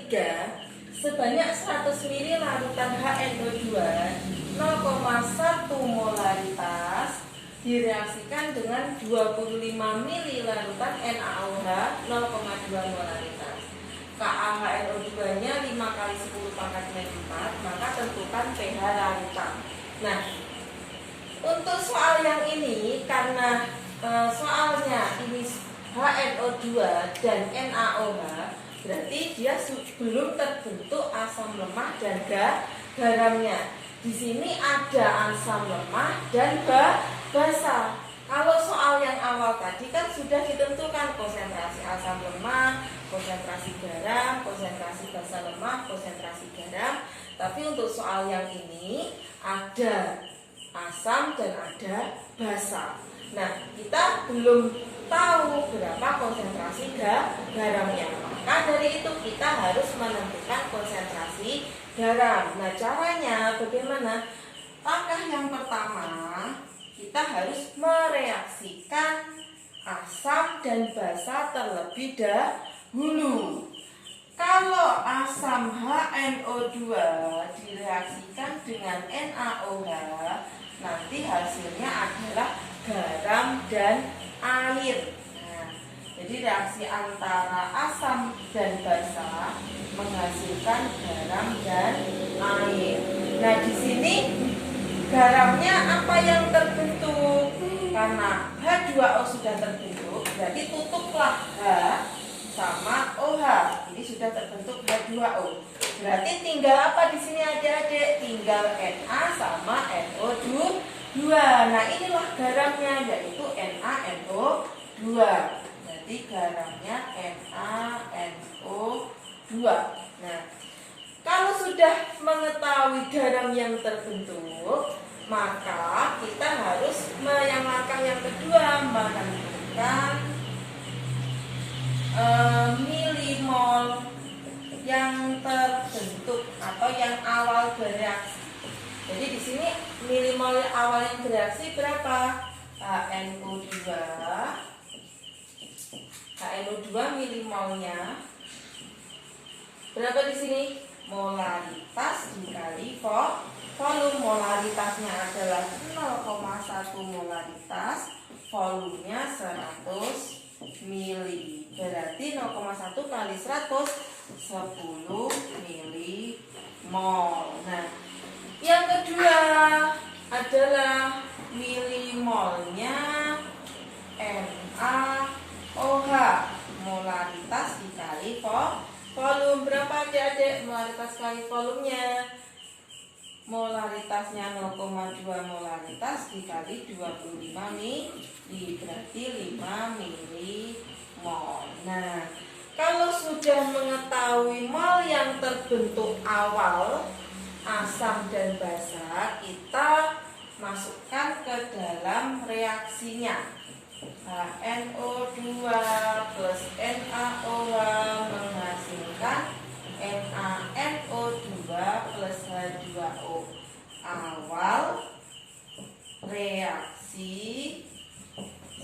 ketiga, sebanyak 100 ml larutan HNO2 0,1 molaritas direaksikan dengan 25 ml larutan NaOH 0,2 molaritas. KaHNO2-nya 5 kali 10 pangkat -4, maka tentukan pH larutan. Nah, untuk soal yang ini, karena soalnya ini HNO2 dan NaOH, berarti dia belum terbentuk asam lemah dan garamnya. Di sini ada asam lemah dan basa. Kalau soal yang awal tadi kan sudah ditentukan konsentrasi asam lemah, konsentrasi garam, konsentrasi basa lemah, konsentrasi garam. Tapi untuk soal yang ini ada asam dan ada basa. Nah, kita belum tahu berapa konsentrasi garamnya. Maka dari itu kita harus menentukan konsentrasi garam. Nah, caranya bagaimana? Langkah yang pertama, kita harus mereaksikan asam dan basa terlebih dahulu. Kalau asam HNO2 direaksikan dengan NaOH, nanti hasilnya adalah garam dan air. Nah, jadi reaksi antara asam dan basa menghasilkan garam dan air. Nah, di sini garamnya apa yang terbentuk? Karena H2O sudah terbentuk, berarti tutuplah H sama OH. Ini sudah terbentuk H2O. Berarti tinggal apa di sini adik-adik? Tinggal Na sama NO2. Nah, inilah garamnya, yaitu NaNO2. Berarti garamnya NaNO2. Nah, kalau sudah mengetahui garam yang terbentuk, maka kita harus yang langkah yang kedua menentukan milimol yang terbentuk atau yang awal bereaksi. Jadi di sini milimol awal yang bereaksi berapa? HNO2 milimolnya berapa di sini? Molaritas dikali volume. Molaritasnya adalah 0,1 molaritas, volumenya 100 mili. Berarti 0,1 kali 100 10 milimol. Nah, yang kedua adalah milimolnya NaOH, molaritas dikali volume. Berapa adik-adik molaritas kali volumenya? Molaritasnya 0,2 molaritas dikali 25 mili, berarti 5 milimol. Nah, kalau sudah mengetahui mol yang terbentuk awal asam dan basa, kita masukkan ke dalam reaksinya. HNO2 plus NaOH menghasilkan NaNO2 plus H2O. Awal reaksi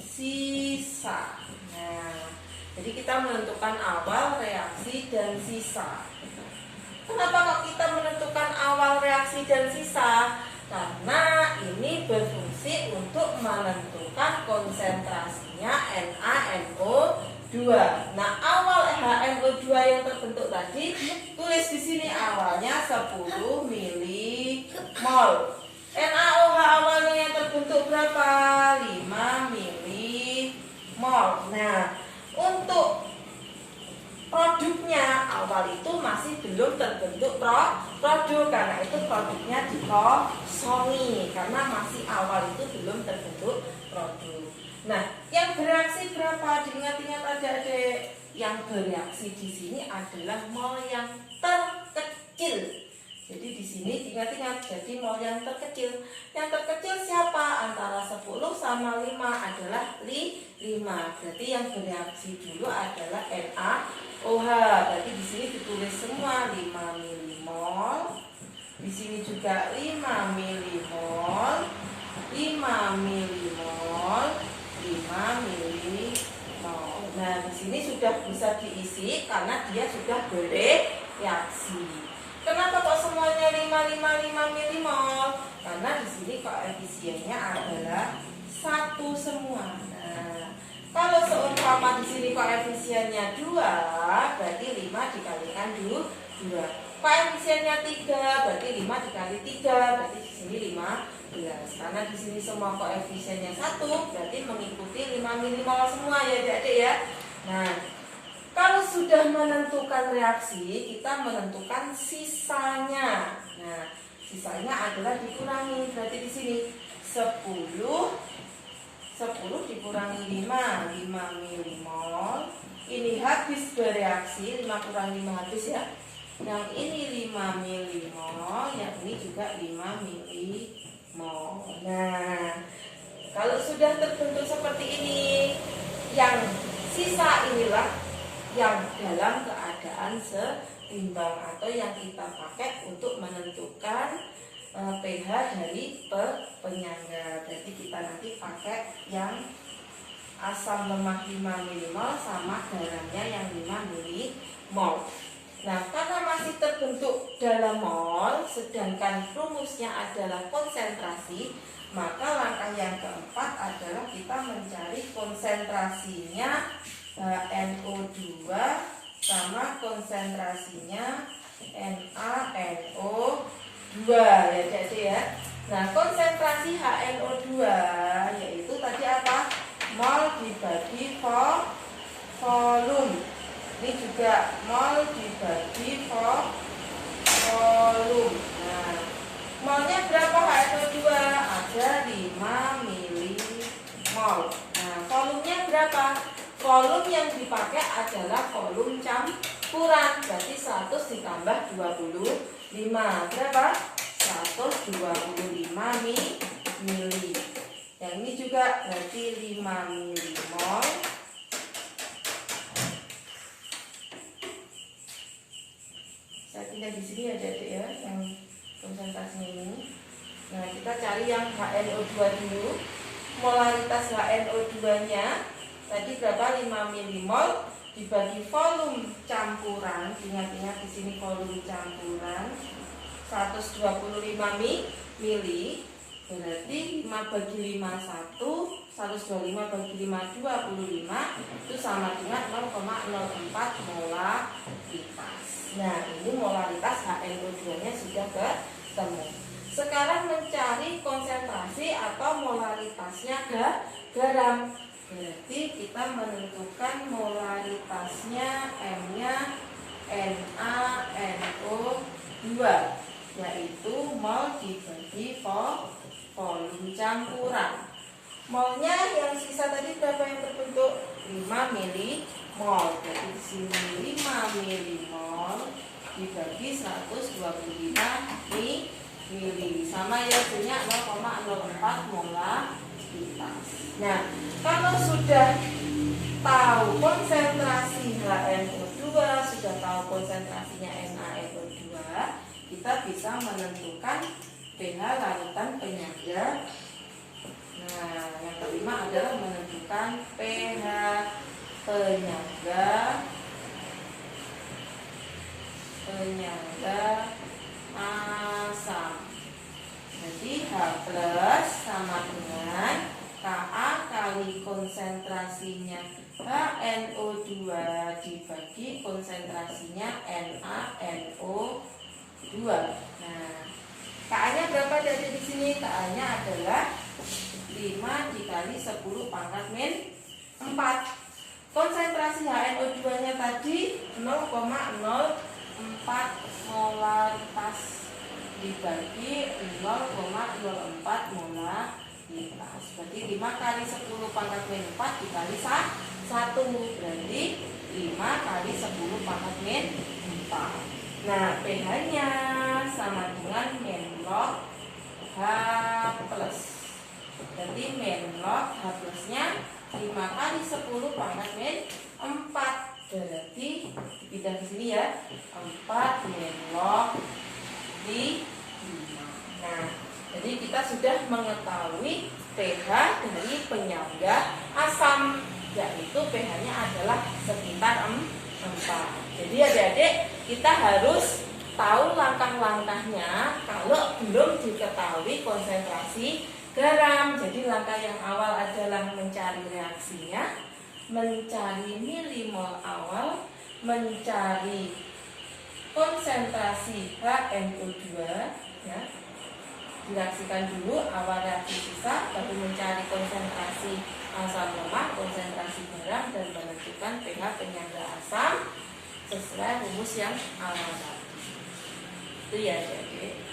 sisa. Nah, jadi kita menentukan awal reaksi dan sisa. Kenapa kok kita menentukan awal reaksi dan sisa? Karena ini berfungsi untuk menentukan konsentrasinya NaNO2. Nah, awal HNO2 yang terbentuk tadi, tulis di sini awalnya 10 milimol. NaOH awalnya yang terbentuk berapa? 5 milimol. Nah, untuk produknya awal itu masih belum terbentuk produk, karena itu produknya dikosongi karena masih awal itu belum terbentuk produk. Nah, yang bereaksi berapa? Diingat-ingat adik-adik. Yang bereaksi di sini adalah mol yang terkecil. Jadi di sini diingat-ingat, jadi mol yang terkecil. Yang terkecil siapa? Antara 10 sama 5 adalah 5. Berarti yang bereaksi dulu adalah NaOH. Berarti di sini ditulis semua 5 milimol. Di sini juga 5 milimol. 5 milimol. 5 milimol. Nah, di sini sudah bisa diisi karena dia sudah reaksi. Kenapa kok semuanya 5 milimol? Karena di sini koefisiennya adalah 1 semua. Nah, kalau seumpama di sini koefisiennya 2, berarti 5 dikalikan 2. Koefisiennya 3, berarti 5 dikali 3, berarti di sini 15. Karena di sini semua koefisiennya 1, berarti mengikuti 5 milimol semua ya Adik-adik ya. Nah, kalau sudah menentukan reaksi, kita menentukan sisanya. Nah, sisanya adalah dikurangi. Berarti di sini 10 dikurangi 5 milimol. Ini habis bereaksi, 5 kurangi 5 habis ya. Yang ini 5 milimol, yang ini juga 5 milimol. Nah, kalau sudah terbentuk seperti ini, yang sisa inilah yang dalam keadaan seimbang atau yang kita pakai untuk menentukan pH dari penyangga. Jadi kita nanti pakai yang asam lemah 5 milimol sama garamnya yang 5 milimol. Nah, karena masih terbentuk dalam mol, sedangkan rumusnya adalah konsentrasi, maka langkah yang keempat adalah kita mencari konsentrasinya NO2 sama konsentrasinya NaNO2 ya jadi ya. Nah, konsentrasi HNO2 yaitu tadi apa? Mol dibagi volume. Ini juga mol dibagi volume. Nah, molnya berapa HNO2? Ada 5 milimol. Nah, volumenya berapa? Volume yang dipakai adalah volume campuran. Berarti 100 ditambah 25. Berapa? 125 mili. Yang ini juga berarti 5 milimol. Saya pindah di sini Adik-adik ya, yang konsentrasinya ini. Nah, kita cari yang HNO2 dulu. Molaritas HNO2-nya tadi berapa? 5 milimol dibagi volume campuran. Ingat-ingat di sini volume campuran 125 mili. Berarti 5 bagi 5 1, 125 bagi 5 25, itu sama dengan 0,04 molaritas. Nah, ini molaritas HNO2-nya sudah ketemu. Sekarang mencari konsentrasi atau molaritasnya garam. Berarti kita menentukan molaritasnya M-nya NaNO2, yaitu mol dibagi volume campuran. Molnya yang sisa tadi berapa yang terbentuk? 5 milimol. Jadi di sini 5 milimol dibagi 125 mili. Sama ya, punya 0,04 molaritas. Nah, kalau sudah tahu konsentrasi HNO2, sudah tahu konsentrasinya NaNO2, kita bisa menentukan pH larutan penyangga. Nah, yang kelima adalah menentukan pH penyangga asam. Jadi H+ sama dengan Ka kali konsentrasinya HNO2 dibagi konsentrasinya NaNO2. Nah, Ka-nya berapa dari di sini? Ka-nya adalah 5 dikali 10 pangkat min 4. Konsentrasi HNO2-nya tadi 0,04 molaritas dibagi 0,04 molaritas. Berarti 5 kali 10 pangkat min 4 dikali 1, berarti 5 kali 10 pangkat min 4. Nah, pH-nya sama dengan menlog H+. Berarti menlog H+-nya 5 kali 10 pangkat min 4. Berarti dipindah ke sini ya, 4 menlog di 5. Nah, jadi kita sudah mengetahui pH dari penyangga asam, yaitu pH-nya adalah sekitar 4. Jadi adik-adik kita harus tahu langkah-langkahnya kalau belum diketahui konsentrasi garam. Jadi langkah yang awal adalah mencari reaksinya, mencari milimol awal, mencari konsentrasi HNO2 ya. Direaksikan dulu awal reaksi sisa, baru mencari konsentrasi asam lemak, konsentrasi garam, dan menentukan pH penyangga asam sesuai rumus yang awal tadi. Itu ya, jadi